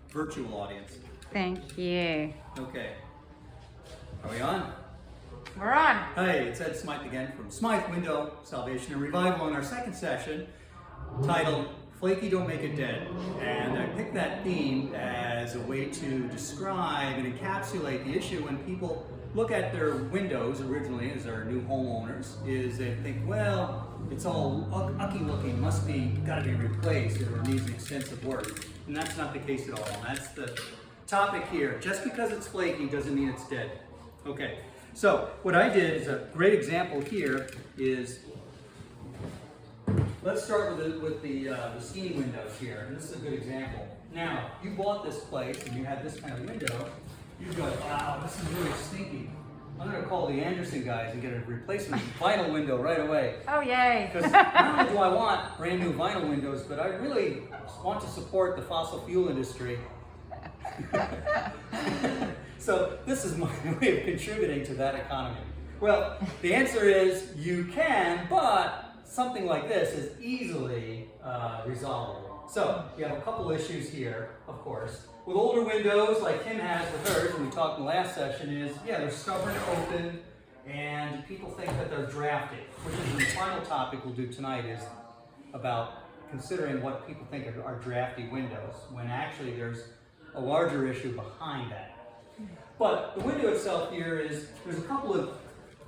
virtual audience. Thank you. Okay. Are we on? We're on. Hey, it's Ed Smyth again from Smyth Window, Salvation and Revival in our second session titled Flaky, Don't Make It Dead. And I picked that theme as a way to describe and encapsulate the issue when people look at their windows originally as our new homeowners, is they think, well, it's all ucky looking, gotta be replaced, or it needs an extensive work. And that's not the case at all. And that's the topic here. Just because it's flaky doesn't mean it's dead. Okay, so what I did is a great example here is, let's start with the skiing windows here. And this is a good example. Now, you bought this place and you had this kind of window, you go, wow, this is really stinky. I'm going to call the Anderson guys and get a replacement vinyl window right away. Oh, yay. Because not only do I want brand new vinyl windows, but I really want to support the fossil fuel industry. So this is my way of contributing to that economy. Well, the answer is you can, but something like this is easily resolvable. So you have a couple issues here, of course. With older windows, like Kim has with hers, and we talked in the last session, is, yeah, they're stubborn to open, and people think that they're drafty, which is the final topic we'll do tonight, is about considering what people think are drafty windows, when actually there's a larger issue behind that. But the window itself here is, there's a couple of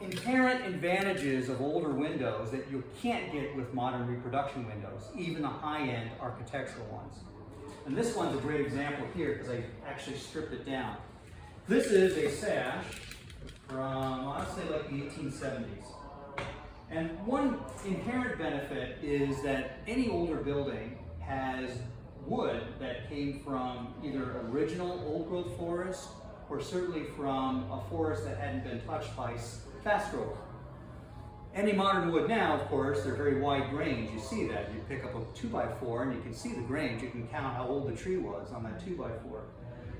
inherent advantages of older windows that you can't get with modern reproduction windows, even the high-end architectural ones. And this one's a great example here because I actually stripped it down. This is a sash from, I'd say, like the 1870s. And one inherent benefit is that any older building has wood that came from either original old-growth forest or certainly from a forest that hadn't been touched by fast growth. Any modern wood now, of course, they're very wide grains. You see that. You pick up a 2x4 and you can see the grains. You can count how old the tree was on that 2x4.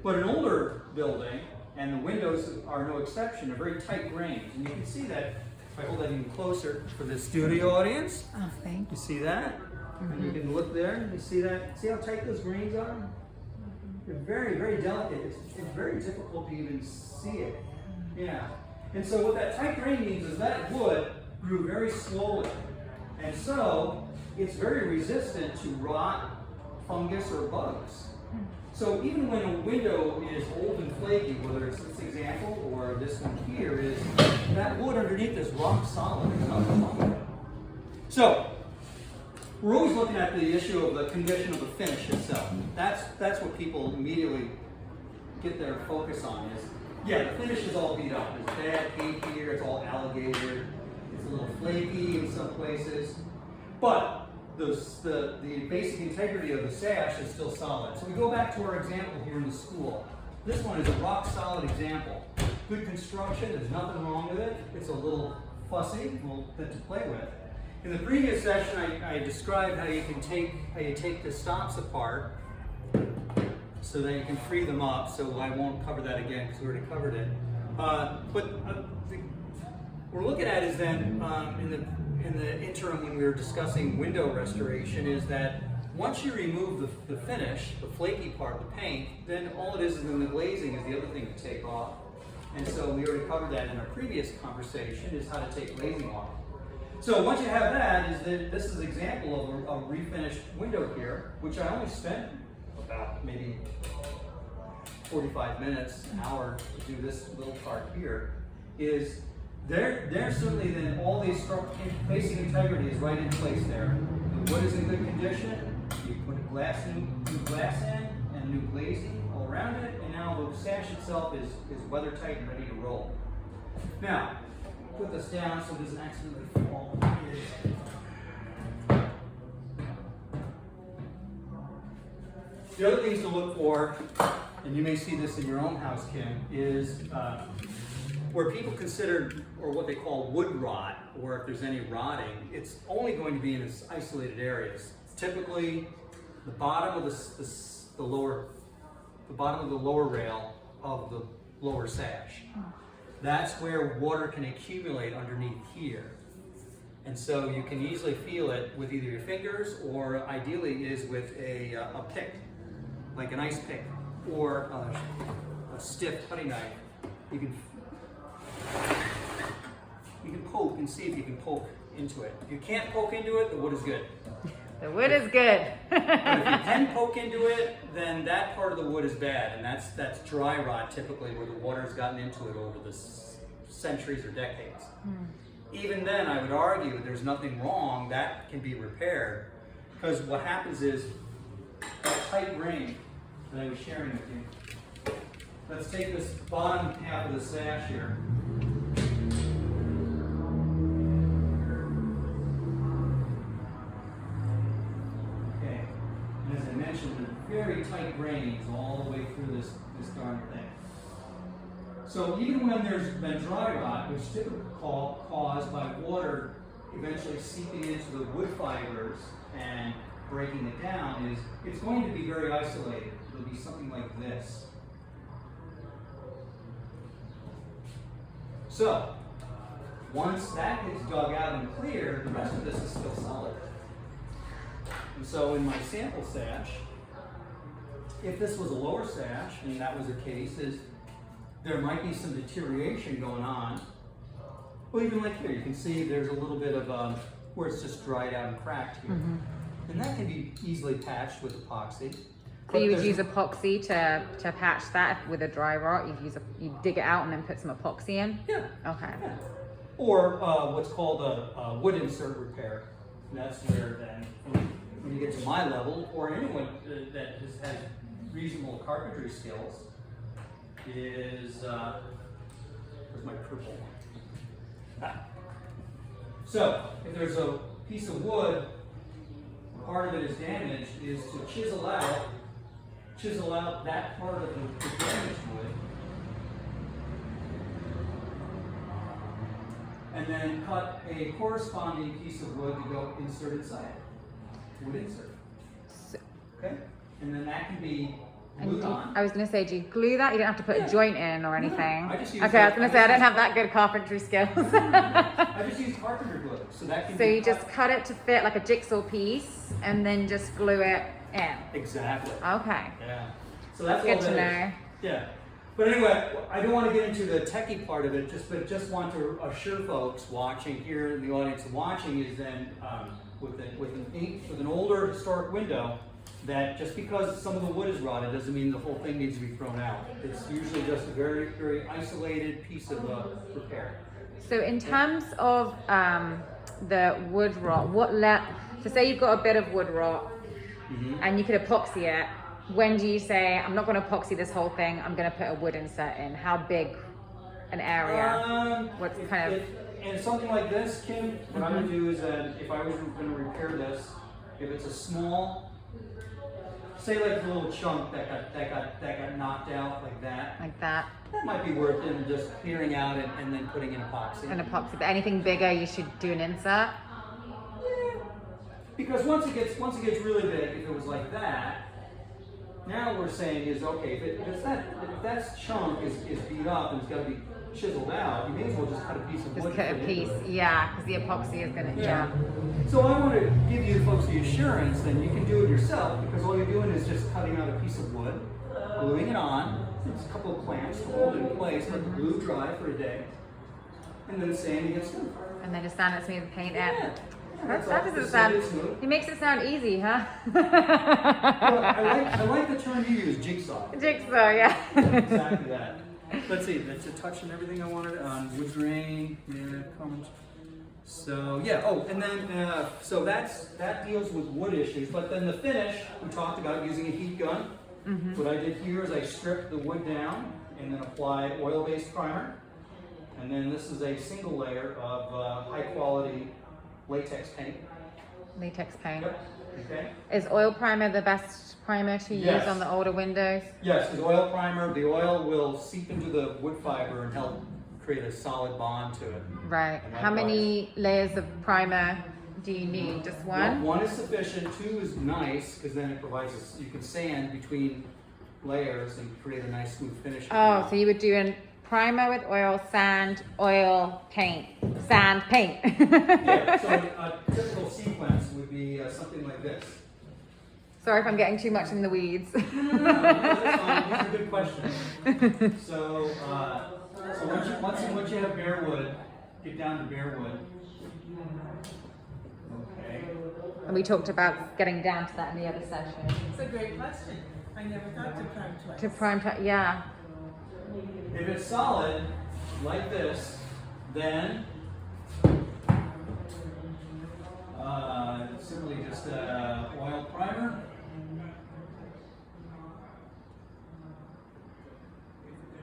But an older building, and the windows are no exception, are very tight grains. And you can see that if I hold that even closer for the studio audience. Oh, thank you. You see that? And you can look there and you see that. See how tight those grains are? They're very, very delicate. It's very difficult to even see it. Yeah. And so what that tight grain means is that wood grew very slowly. And so it's very resistant to rot, fungus, or bugs. So even when a window is old and flaky, whether it's this example or this one here, is that wood underneath is rock solid. There's nothing wrong with it. So we're always looking at the issue of the condition of the finish itself. That's what people immediately get their focus on is, yeah, the finish is all beat up. There's bad paint here, it's all alligator, it's a little flaky in some places. But the basic integrity of the sash is still solid. So we go back to our example here in the school. This one is a rock solid example. Good construction, there's nothing wrong with it. It's a little fussy, a little bit to play with. In the previous session, I described how you take the stops apart so that you can free them up. So I won't cover that again because we already covered it. But what we're looking at is then in the interim when we were discussing window restoration is that once you remove the finish, the flaky part, the paint, then all it is then the glazing is the other thing to take off. And so we already covered that in our previous conversation, is how to take glazing off. So once you have that, is that this is an example of a refinished window here, which I only spent about maybe 45 minutes, an hour to do this little part here, is there certainly then all these basic integrity is right in place there. The wood is in good condition, you put new glass in and new glazing all around it, and now the sash itself is weather-tight and ready to roll. Now, put this down so it doesn't accidentally fall. The other things to look for, and you may see this in your own house, Kim, is where people consider, or what they call wood rot, or if there's any rotting, it's only going to be in isolated areas. Typically, the bottom of the lower rail of the lower sash. That's where water can accumulate underneath here. And so you can easily feel it with either your fingers or ideally is with a pick. like an ice pick or a stiff putty knife, you can poke and see if you can poke into it. If you can't poke into it, the wood is good. The wood is good. But if you can poke into it, then that part of the wood is bad, and that's dry rot typically, where the water's gotten into it over the centuries or decades. Even then, I would argue there's nothing wrong, that can be repaired, because what happens is that tight grain that I was sharing with you. Let's take this bottom half of the sash here. Okay, and as I mentioned, the very tight grains all the way through this darn thing. So even when there's been dry rot, which is typically caused by water eventually seeping into the wood fibers and breaking it down, it's going to be very isolated. It'll be something like this. So once that gets dug out and cleared, the rest of this is still solid. And so in my sample sash, if this was a lower sash, and that was the case, there might be some deterioration going on. Well, even like here, you can see there's a little bit of where it's just dried out and cracked here. And that can be easily patched with epoxy. So you would use epoxy to patch that with a dry rot? You'd dig it out and then put some epoxy in? Yeah. Okay. Yeah. Or what's called a wood insert repair. And that's where then, when you get to my level, or anyone that has reasonable carpentry skills, is, where's my purple one? So, if there's a piece of wood, part of it is damaged, is to chisel out that part of the damaged wood, and then cut a corresponding piece of wood to go insert inside it. Wood insert. Okay? And then that can be glued on. I was going to say, do you glue that? You don't have to put a joint in or anything. No, I just use okay, I was going to say, I don't have that good carpentry skills. I just use carpenter glue. So that can So be you just cut it to fit like a jigsaw piece and then just glue it in. Exactly. Okay. Yeah. So that's Good all to that know. is. Yeah. But anyway, I don't want to get into the techie part of it, but just want to assure folks watching here in the audience watching is then with an older historic window, that just because some of the wood is rotted doesn't mean the whole thing needs to be thrown out. It's usually just a very, very isolated piece of repair. So in terms of the wood rot, so say you've got a bit of wood rot and you could epoxy it, when do you say, I'm not going to epoxy this whole thing, I'm going to put a wood insert in? How big an area? What's kind of... And something like this, Kim, what I would do is that if I was going to repair this, if it's a small, say like a little chunk that got knocked out like that. Like that. That might be worth it, just clearing out and then putting in epoxy. An epoxy, but anything bigger, you should do an insert. Yeah. Because once it gets really big, if it was like that, now what we're saying is okay. If that chunk is beat up and it's got to be chiseled out, you may as well just cut a piece of wood. Just cut a piece, yeah, because the epoxy is going to, yeah. So I want to give you folks the assurance that you can do it yourself, because all you're doing is just cutting out a piece of wood, gluing it on, it's a couple of clamps to hold it in place, let the glue dry for a day, and then sanding it smooth. And then just sand it smooth and paint it. Yeah. That doesn't sound, he makes it sound easy, huh? Well, I like the term you use, jigsaw. Jigsaw, yeah. Exactly that. Let's see, that's a touch and everything I wanted on wood grain, yeah, comments. So yeah, oh, and then, so that deals with wood issues, but then the finish, we talked about using a heat gun. What I did here is I stripped the wood down and then applied oil-based primer. And then this is a single layer of high quality latex paint. Latex paint. Yep. Okay. Is oil primer the best primer to use on the older windows? Yes, because oil primer, the oil will seep into the wood fiber and help create a solid bond to it. Right. How many layers of primer do you need? Just one? One is sufficient. Two is nice because then it provides you can sand between layers and create a nice smooth finish. Oh, so you would do a primer with oil, sand, oil, paint, sand, paint. Yeah, so a typical sequence would be something like this. Sorry if I'm getting too much in the weeds. No, that's fine. These are good questions. So, once you have bare wood, get down to bare wood. Okay. And we talked about getting down to that in the other session. It's a great question. I never thought to prime twice. To prime time, yeah. If it's solid, like this, then simply just oil primer.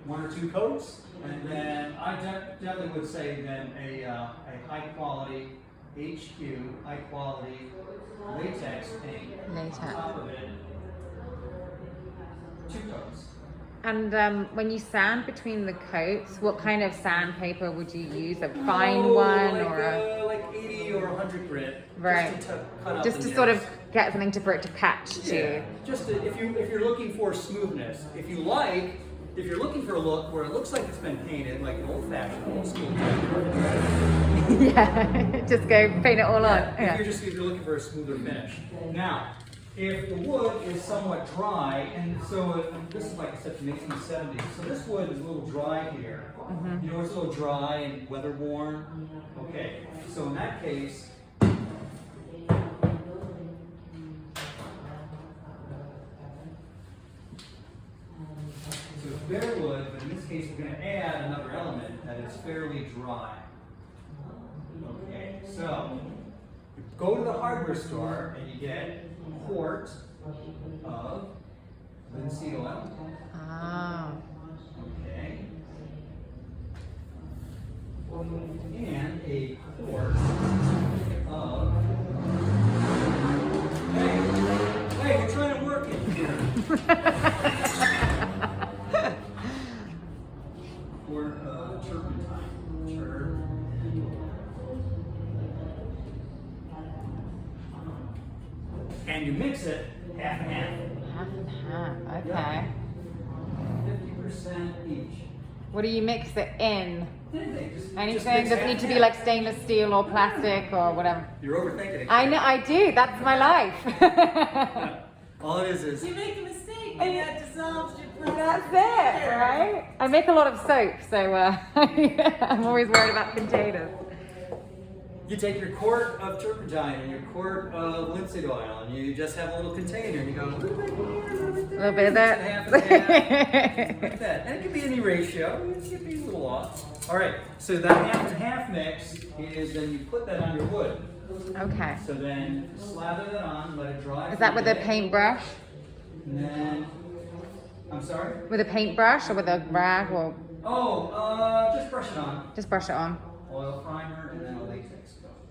One or two coats, and then I definitely would say then a high quality HQ, high quality latex paint Latex. on top of it. 2 coats. And when you sand between the coats, what kind of sandpaper would you use? A fine one like, or a... like 80 or 100 grit. Right. Just to sort of get something for it to catch to. Yeah. Just if you're looking for smoothness. If you're looking for a look where it looks like it's been painted, like an old-fashioned, old school. Yeah, just go paint it all on. Yeah. If you're looking for a smoother finish. Now, if the wood is somewhat dry, and so this is like I said, from 1870s, so this wood is a little dry here. Mm-hmm. You know, it's a little dry and weather worn. Okay, so in that case, so it's bare wood, but in this case we're going to add another element that is fairly dry. Okay, so you go to the hardware store and you get a quart of linseed oil. Ah. Okay. And a quart of. Hey, we're trying to work it here. Quart of turpentine. And you mix it half and half. Half and half, okay. Yeah. 50% each. What do you mix it in? Anything. Just Anything? mix Does it half need to and be half. like stainless steel or plastic or whatever? You're overthinking it. I know, I do. That's my life. All it is You make a mistake and that dissolves your plastic. That's it, right? I make a lot of soap, so I'm always worried about containers. You take your quart of turpentine and your quart of linseed oil, and you just have a little container, and you go a little bit here, a little bit of that. half and half, like that. And it can be any ratio. It can be a little off. All right. So that half and half mix is then you put that on your wood. Okay. So then slather that on, let it dry. Is that for with a a day, paintbrush? And then, I'm sorry. With a paintbrush or with a rag or Just brush it on. just brush it on? Oil primer and then a latex coat.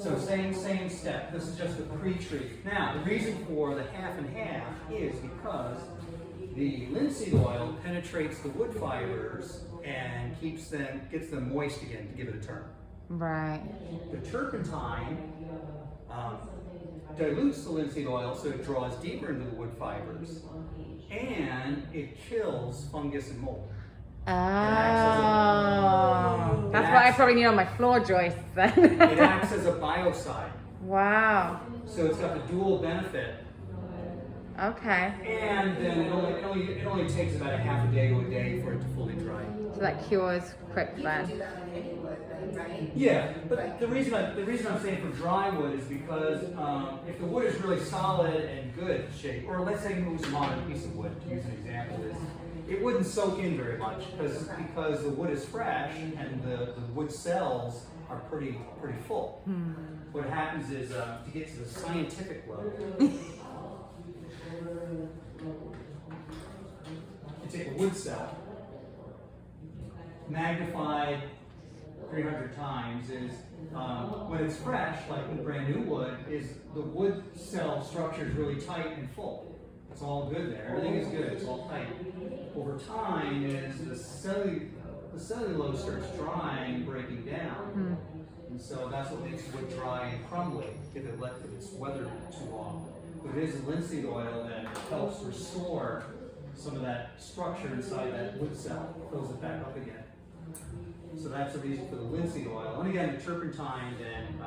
So same step. This is just the pre-treat. Now, the reason for the half and half is because the linseed oil penetrates the wood fibers and gets them moist again to give it a turn. Right. The turpentine dilutes the linseed oil so it draws deeper into the wood fibers and it kills fungus and mold. Oh, that's what I probably need on my floor joists then. It acts as a biocide. Wow. So it's got the dual benefit. Okay. And then it only takes about a half a day to a day for it to fully dry. So that cures quick then. Yeah, but the reason I'm saying for dry wood is because if the wood is really solid and good shape, or let's say you use a modern piece of wood to use an example, it wouldn't soak in very much because the wood is fresh and the wood cells are pretty full. What happens is to get to the scientific level, you take a wood cell, magnified 300 times is when it's fresh, like with brand new wood, is the wood cell structure is really tight and full. It's all good there. Everything is good. It's all tight. Over time, is the cellulose starts drying and breaking down, and so that's what makes wood dry and crumbly if it's weathered too long. But it is linseed oil that helps restore some of that structure inside that wood cell, fills it back up again. So that's the reason for the linseed oil. And again, the turpentine then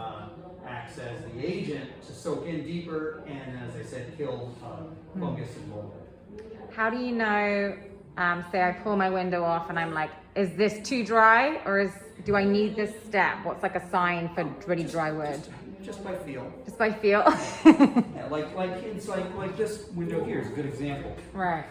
acts as the agent to soak in deeper and, as I said, kill fungus and mold. How do you know, say I pull my window off and I'm like, is this too dry or do I need this step? What's like a sign for really dry wood? Just by feel. Just by feel? Yeah, like this window here is a good example. Right.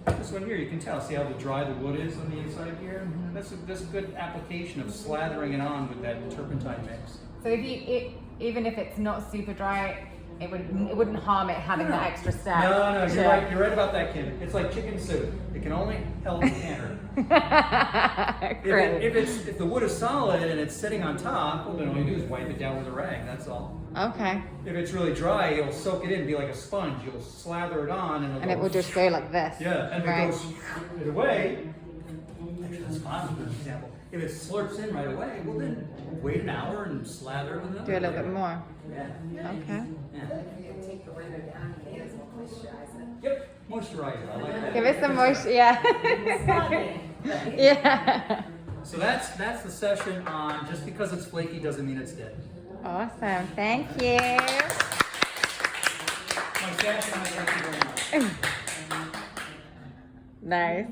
This one here, you can tell. See how dry the wood is on the inside here? That's a good application of slathering it on with that turpentine mix. So even if it's not super dry, it wouldn't harm it having that extra step. No, you're right. You're right about that, Kim. It's like chicken soup. It can only help the canner. If the wood is solid and it's sitting on top, well, then all you do is wipe it down with a rag. That's all. Okay. If it's really dry, you'll soak it in, be like a sponge. You'll slather it on, and it will just go like this. Yeah, and right? it goes right away. Actually, that's fine. For example, if it slurps in right away, well then wait an hour and slather it with another. Do a little bit more. Yeah. Okay. Yeah. Take the window down and moisturize it. Yep. Moisturizer. I like that. Give it some moisture. Yeah. Yeah. So that's the session on just because it's flaky doesn't mean it's dead. Awesome. Thank you. My staff and I thank you very much. Nice.